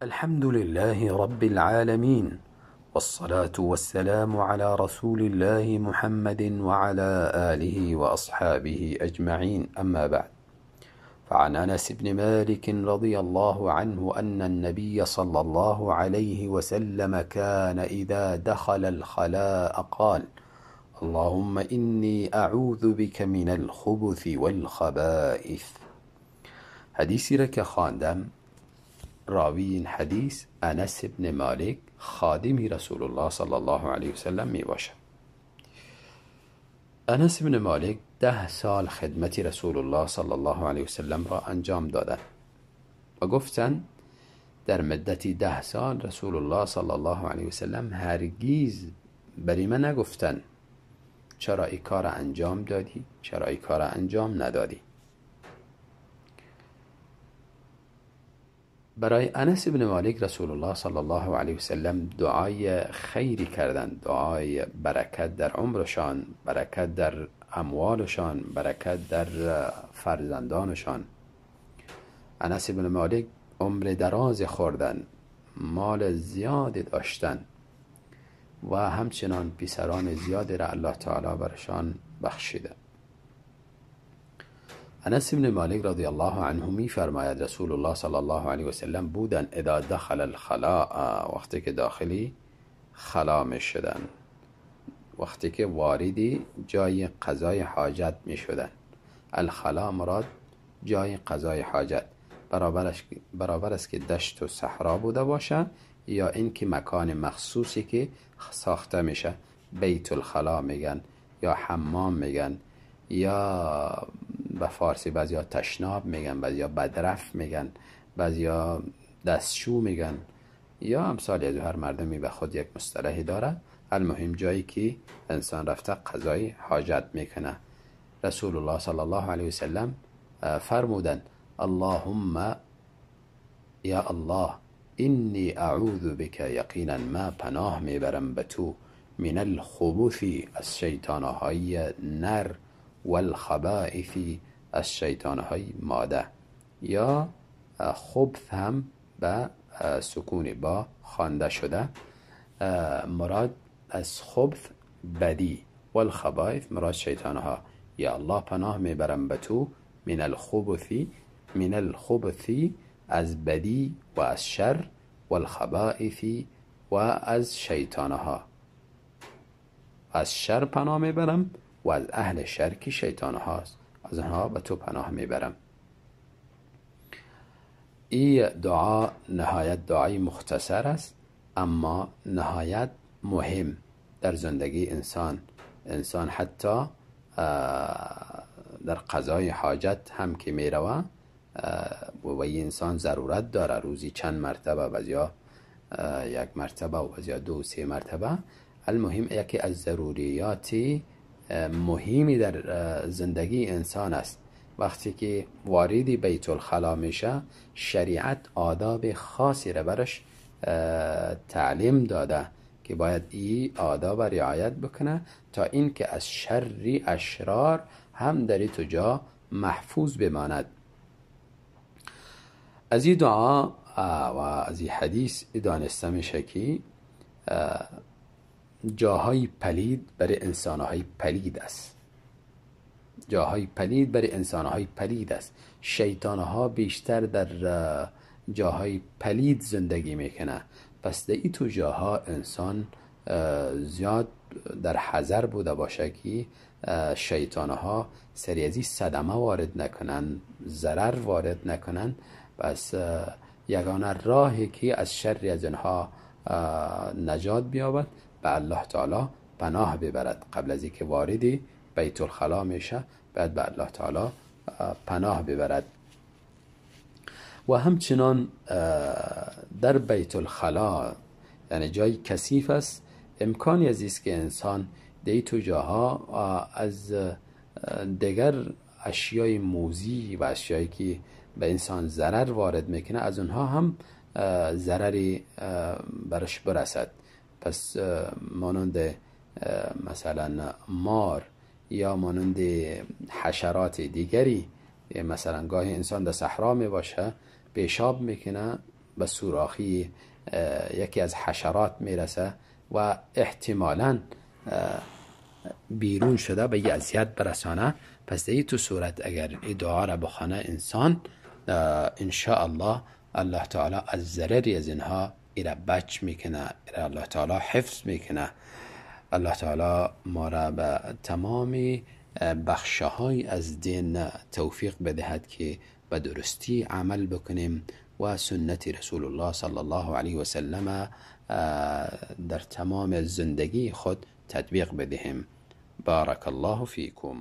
الحمد لله رب العالمين، والصلاة والسلام على رسول الله محمد وعلى آله وأصحابه أجمعين، أما بعد. فعن أنس بن مالك رضي الله عنه أن النبي صلى الله عليه وسلم كان إذا دخل الخلاء قال: اللهم إني أعوذ بك من الخبث والخبائث. حدیثی را که خواندم، راوی این حدیث انس بن مالک خادمی رسول الله صلی الله علیه وسلم می باشد. انس بن مالک 10 سال خدمت رسول الله صلی الله علیه وسلم را انجام دادند و گفتند در مدتی 10 سال رسول الله صلی الله علیه وسلم هرگیز بری من نگفتند چرا این کار انجام دادی، چرا این کار انجام ندادی. برای انس بن مالک رسول الله صلی الله علیه وسلم دعای خیری کردند، دعای برکت در عمرشان، برکت در اموالشان، برکت در فرزندانشان. انس بن مالک عمر دراز خوردن، مال زیادی داشتن و همچنان پسران زیادی را الله تعالی برشان بخشیده. انس بن مالک رضی الله عنه می فرماید رسول الله صلی الله علیه وسلم بودن اذا دخل الخلاء، وقتی که داخلی خلا می شدن، وقتی که واردی جای قضای حاجت می شدن. الخلا مراد جای قضای حاجت، برابر است که دشت و صحرا بوده باشه یا این که مکان مخصوصی که ساخته میشه، بیت الخلا میگن یا حمام میگن، یا به فارسی بعضیا تشناب میگن، بعضیا بدرف میگن، بعضیا دستشو میگن، یا امثال از هر مردمی به خود یک مصطلحی داره. المهم جایی که انسان رفته قضای حاجت میکنه. رسول الله صلی الله علیه وسلم فرمودن اللهم یا الله اینی اعوذ بک، یقینا ما پناه میبرم به تو، من الخبث از شیطانهای نر، والخبائث از شیطانهای ماده. یا خبث هم به سکون با خوانده شده، مراد از خبث بدی، والخبائث مراد شیطانها. یا الله پناه میبرم به تو من الخبث از بدی و از شر، والخبائث و از شیطانها. از شر پناه میبرم و از اهل شر که شیطان هاست، از آنها به تو پناه میبرم. این دعا نهایت دعای مختصر است، اما نهایت مهم در زندگی انسان حتی در قضای حاجت هم که میروه و این انسان ضرورت داره روزی چند مرتبه، بعضیا 1 مرتبه و بعضیا 2 و 3 مرتبه. المهم یکی از ضروریاتی مهمی در زندگی انسان است. وقتی که واردی بیت الخلا میشه، شریعت آداب خاصی را برش تعلیم داده که باید این آداب رعایت بکنه تا این که از شر اشرار هم در تو جا محفوظ بماند. از این دعا و از این حدیث دانسته میشه که جاهای پلید برای انسانهای پلید است، جاهای پلید برای انسانهای پلید است. شیطانها بیشتر در جاهای پلید زندگی میکنه، پس در این تو جاها انسان زیاد در حذر بوده باشه که شیطانها سری از این صدمه وارد نکنن، ضرر وارد نکنن. پس یگانه راهی که از شر از اینها نجات بیابد به الله تعالی پناه ببرد. قبل از اینکه واردی بیت الخلا میشه باید به الله تعالی پناه ببرد. و همچنان در بیت الخلا، یعنی جای کثیف است، امکانی است که انسان در تو جاها از دیگر اشیای موذی و اشیایی که به انسان ضرر وارد میکنه از اونها هم ضرری برش برسد. پس مانند مثلا مار یا مانند حشرات دیگری، مثلا گاهی انسان در صحرا می باشه، پیشاب میکنه به سوراخی یکی از حشرات میرسه و احتمالاً بیرون شده به یه اذیت برسانه. پس در این تو صورت اگر این دعا را بخونه انسان، ان شاء الله الله تعالی از ضرری از اینها ایره بچ میکنه، ایره الله تعالی حفظ میکنه. الله تعالی ما را به تمام بخشه های از دین توفیق بدهد که به درستی عمل بکنیم و سنت رسول الله صلی الله علیه و سلم در تمام زندگی خود تطبیق بدهیم. بارک الله فیکم.